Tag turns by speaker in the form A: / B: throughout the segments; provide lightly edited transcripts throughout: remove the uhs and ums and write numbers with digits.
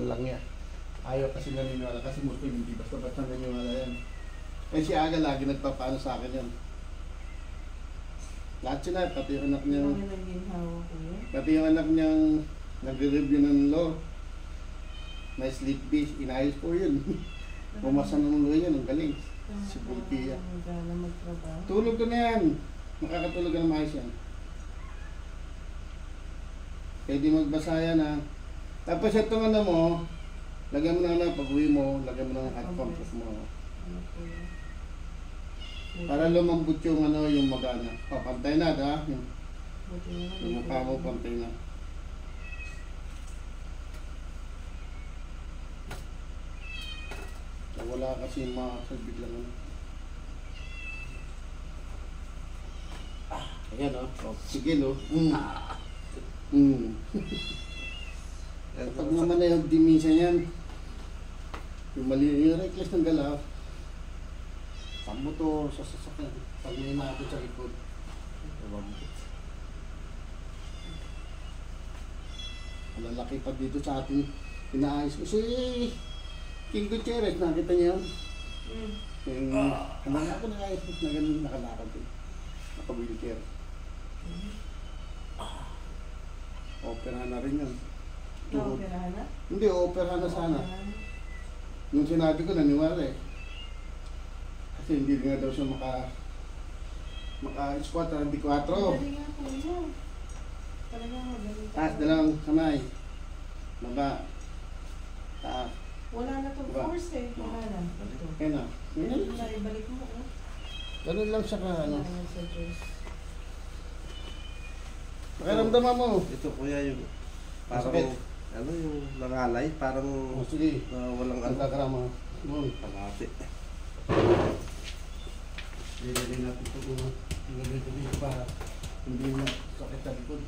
A: lang yan. Ayaw kasi naniniwala kasi Muslim, hindi basta-basta naniniwala yan. Eh si Aga lagi nagpapaano sa akin yan. Lahat sila, pati yung anak niya. Pati yung anak niyang nagre-review ng law. Na sleep base, inayos ko yun. Pumasa ng law yan, ang galing. Si Pulpia. Tulog ko na yan. Makakatulog ka na maayos yan. Pwede magbasa yan ha. Tapos itong ano mo, lagyan mo na pag-uwi mo, lagyan mo na ng hot comfort mo. Para lumambot yung ano, yung magana. O, pantay na ha. Yung mukha mo, pantay na. Wala kasi makasabit lang ano. Ayan o. Oh. Sige no. Kapag naman na yung dimisa yan, yung mali, yung reckless ng galaw, sa motor, sa sasakyan, pag may natin sa likod, malalaki pa dito sa ating inaayos ko. Si King Gutierrez, nakita niyo yun? Yung anak ko na ganun nakalakad din. Naka-wheelchair. Operahan na rin yun.
B: Na-operahan na?
A: Hindi, operahan na sana. Yung sinabi ko, naniwala eh. Kasi hindi nga daw siya maka-squat, hindi 4.
B: Magaling nga po yun. Talagang magaling.
A: Taas, dalawang kamay. Baba. Taas.
B: Wala na itong force eh. Wala na. Ito.
A: Kaya na.
B: Ibalik mo ko.
A: Ganun lang siya ka, ano.
B: Wala sa Diyos.
A: Pakiramdaman mo.
C: Ito kuya yung parang
A: Masakit.
C: ano yung nangalay, parang
A: Sige.
C: walang
A: Ang kakarama.
C: kalate.
A: Lilagay natin ito kung lilagay ito dito para hindi mo sakit sa likod.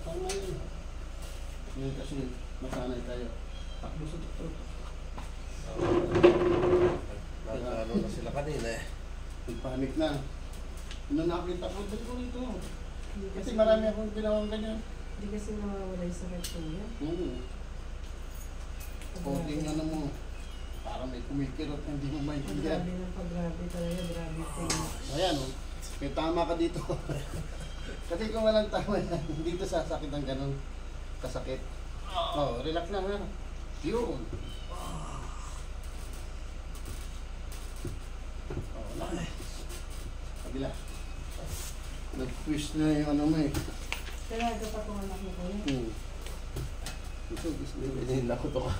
A: Tama yun. Yun kasi masanay tayo. Takbo sa doktor.
C: Ano na sila kanina eh.
A: Nagpanik na. Nung nakita ko, dali ko rito. Kasi marami akong ginawang ganyan.
B: Hindi kasi nawawala yung sakit ko yan.
A: Konting ano mo, parang may kumikirot na hindi mo maintindihan.
B: Grabe ng pag-grabe talaga, grabe pain.
A: Ayan o, may tama ka dito. Kasi kung walang tama yan, dito sasakit ang ganun kasakit. Oh, relax lang ha. Yun. Oh, wala. Kabila. Nag-twist na yung ano mo eh.
B: Talaga pa itong anak mo ko yan.
A: Ito, gusto nyo.
C: Binila ko to ka.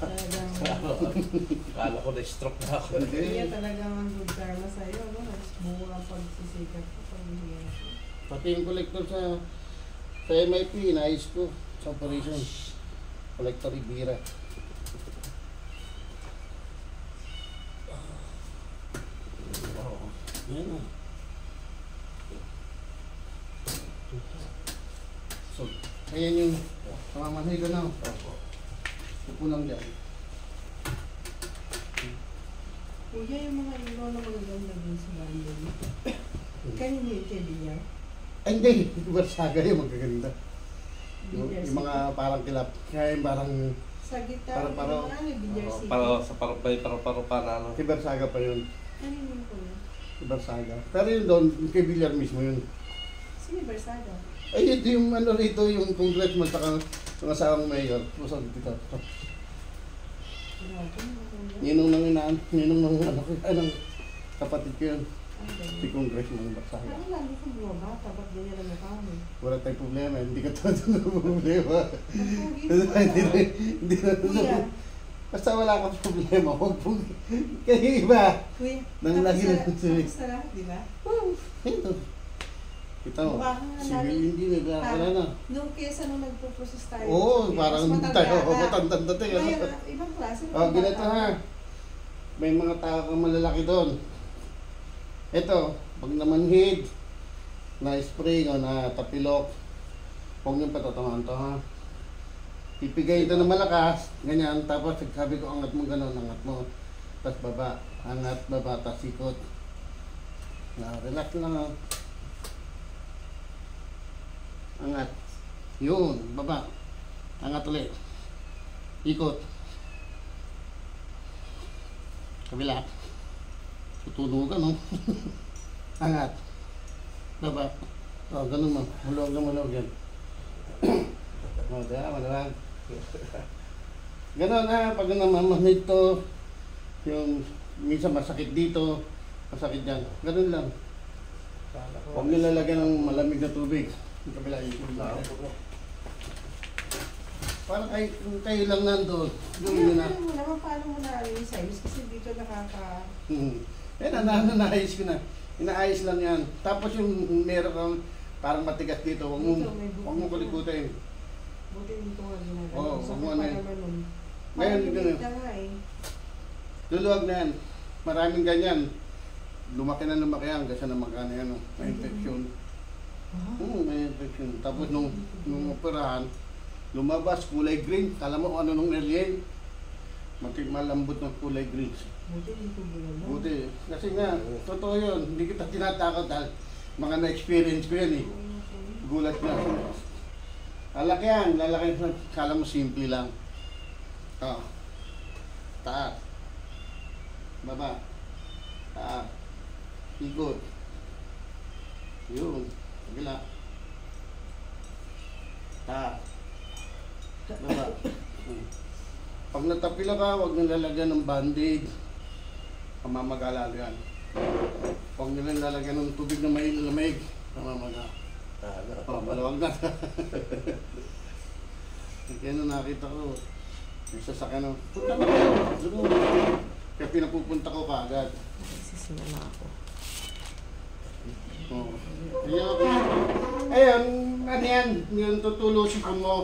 C: Kala ko na-stroke na ako.
B: Kaya talagang ang good karma sa'yo, no? Bungo ang pagsisikat ko.
A: Pati yung collector sa MIP, inaayos ko sa operation. Collector Ibira. Yan o. So, ayan yung pamamanhay ko na. Upo lang dyan.
B: Kuya, yung mga ilaw na magaganda dun sa bandol. Kanino yung teddy niya?
A: Ay, hindi. Barsaga yung magaganda. Yung mga parang kilap. Kaya yung parang
B: sa gitara,
A: Paro-paro.
B: Bilyar City.
C: Para sa paro pa na ano.
A: si Barsaga pa yun.
B: Kanino yung kuya?
A: Si Barsaga. Pero yun doon, yung kay Villar mismo yun.
B: Sino yung Barsada?
A: Ay, ito yung ano rito, yung congressman saka yung asawang mayor. Pusag dito.
B: Grabe,
A: Ninong nang inaan, ninong nang ano, anong kapatid ko yun.
B: ang galing.
A: Si congressman Barsaga.
B: Ano lalo kung bumabata, ba't ganyan ang mukha mo?
A: Wala tayong problema, hindi ka todo ng problema.
B: Ang
A: Hindi na
B: Kuya,
A: Basta wala kang problema, huwag pong kayo iba.
B: kuya,
A: Nang lagi na
B: tapos na lahat, di ba?
A: Ito. Kita mo,
B: Mukha kang
A: civil engineer, wala na.
B: Nung kesa nung nagpo-process tayo.
A: Oo,
B: mas
A: parang
B: matanda
A: tayo,
B: ka.
A: matanda tayo.
B: Ngayon, ibang klase.
A: Oh, ganito ha. May mga tao kang malalaki doon. Ito, pag namanhid, na-spray o na tapilok, huwag niyong patatamaan to ha. Ipigay ito na malakas, ganyan, tapos sabi ko angat mo gano'n, angat mo. Tapos baba, angat, baba, tapos ikot. Na, relax lang ha. Yun, baba. Angat ulit. Ikot. Kabila. Tutunugan, no? Angat. Baba. O, ganun mo. Hulog yan. O, diba? Malamang. Ganun ha, pag namamanid to, yung minsan masakit dito, masakit dyan. Ganun lang.
C: Kala ko.
A: Huwag nilalagyan ng malamig na tubig. Yung kabila, yung parang kayo lang nandun. Gawin nyo na.
B: Ano mo naman, paano mo na-alis kasi dito nakaka...
A: Eh, naayos ko na. Inaayos lang yan. Tapos yung meron kang parang matigas dito, huwag mo kulikutin.
B: Buti dito nga ginagawa.
A: Oo,
B: Sakit
A: huwag mo
B: pa
A: na eh.
B: naman nun.
A: Ngayon,
B: Parang
A: ganun.
B: na nga eh.
A: Luluwag na yan. Maraming ganyan. Lumaki yan kasi na magkano yan. May infection.
B: Ah,
A: May infection. Tapos nung operahan, lumabas kulay green. Kala mo ano nung alien? Malambot ng kulay green.
B: buti dito ginagawa.
A: Buti. Kasi nga, totoo yun. Hindi kita tinatakot dahil mga na-experience ko yan eh. Gulat nga. Lalaki yan. Lalaki. Kala mo simple lang. Taas. Baba. Taas. Ikot. Yun. Kabila. Taas. Baba. Pag natapila ka, huwag nilalagyan ng band-aid. Mamamaga lalo yan. Huwag nilalagyan ng tubig na may lamig. Mamamaga. Malawag na. Kaya nung nakita ko, may sasakyan ng, punta na kayo. Doon. Kaya pinapupunta ko kaagad.
B: Sisimula ako.
A: Oo. Ayun, ano yan, yung tutulusin ko mo.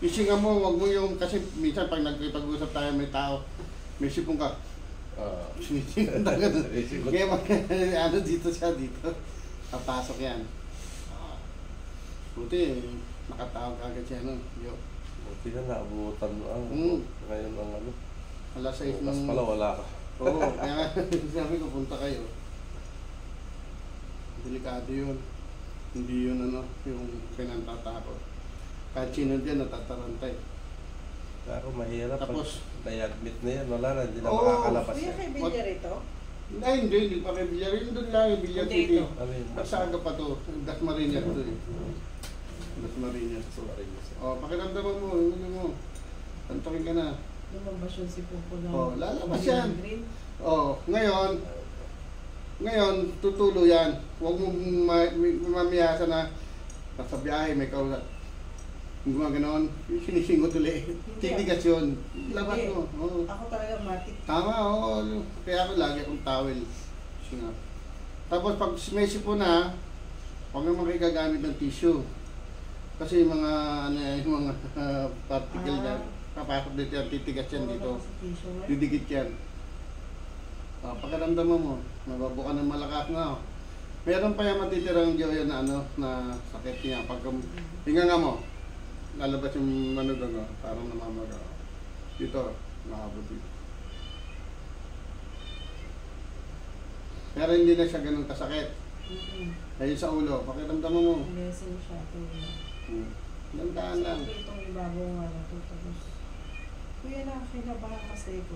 A: Isinga mo, wag mo yung, kasi minsan pag nagpag-usap tayo may tao, may sipong ka. Sinisingan ka doon. Kaya ano dito siya, dito. Papasok yan. Buti, nakatawag agad siya, no? Yo.
C: Buti na naabutan mo ang ngayon ang ano.
A: Alas 6
C: Bukas
A: ng...
C: pala wala ka.
A: Oo, kaya nga, sabi ko, punta kayo. Delikado yun. Hindi yun ano, yung pinantatakot. Kahit sino dyan natatarantay.
C: Pero mahirap
A: Tapos-
C: pag na-admit na yan, wala na, hindi na
A: Oo.
C: makakalabas
B: Kuya,
C: yan.
B: kay Bilyar ito?
A: Ay, hindi pa kay Bilyar. Yun doon lang, yung Bilyar
B: Hindi
A: City.
B: ito.
C: Ano yun?
A: Masaga pa to. Dasmariñas to eh. Dasmariñas to.
C: Dasmariñas.
A: O, pakiramdaman mo, yung ano mo. Tantokin ka na.
B: Lumabas yun si Pupo na.
A: Oh, lalabas yan.
B: Green.
A: O, ngayon, tutulo yan. Huwag mo mamiyasa na nasa biyahe, may kaulat. Kung mga ganoon, sinisingot ulit. Tinigas yun. Labas
B: Hindi.
A: mo. Oo.
B: Ako talaga matik.
A: Tama, oo. Kaya ako lagi akong towel. Singa. Tapos pag may sipon na, huwag naman kayo gagamit ng tissue. Kasi yung mga, ano yan, yung mga particle na, papasok dito yan, titigas yan dito. Didikit yan. Pagkaramdaman mo, mababuka ng malakas na. Meron pa yung matitirang joyo na ano, na sakit niya. Pag hinga nga mo, lalabas yung ano doon, parang namamaga. Dito, nakabot dito. Pero hindi na siya ganun kasakit. Ayun sa ulo, pakiramdaman mo.
B: Lesson siya.
A: Landaan lang.
B: Itong ibabaw nga na ito. Tapos, kuya na, kinabahan kasi ko.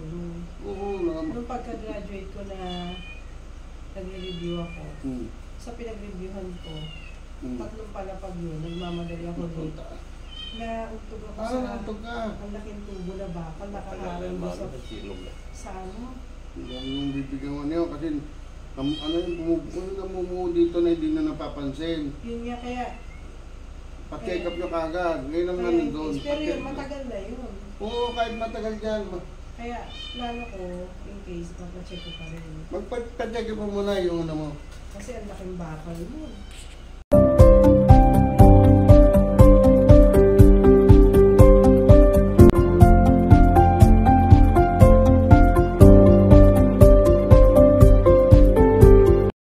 A: Oo,
B: Nung pagka-graduate ko na nagre-review ako, sa pinag-reviewhan ko, tatlong palapag yun, nagmamadali ako dito. Naugtog ako
A: Parang
B: sa
A: nantog ka.
B: ang laking tubo na bakal, nakaharang mo sa ano.
A: Hindi yung bibigyan mo niyo kasi ano yung namumuo dito na hindi na napapansin.
B: Yun nga kaya,
A: Pa-check up nyo kagad. Ngayon ang
B: kaya
A: nandun.
B: pero yun, matagal na yun.
A: Oo, kahit matagal dyan.
B: Kaya, plano ko, in case, mapacheck ko pa rin.
A: Magpa-check up mo muna yung ano mo.
B: Kasi ang laking bakal mo.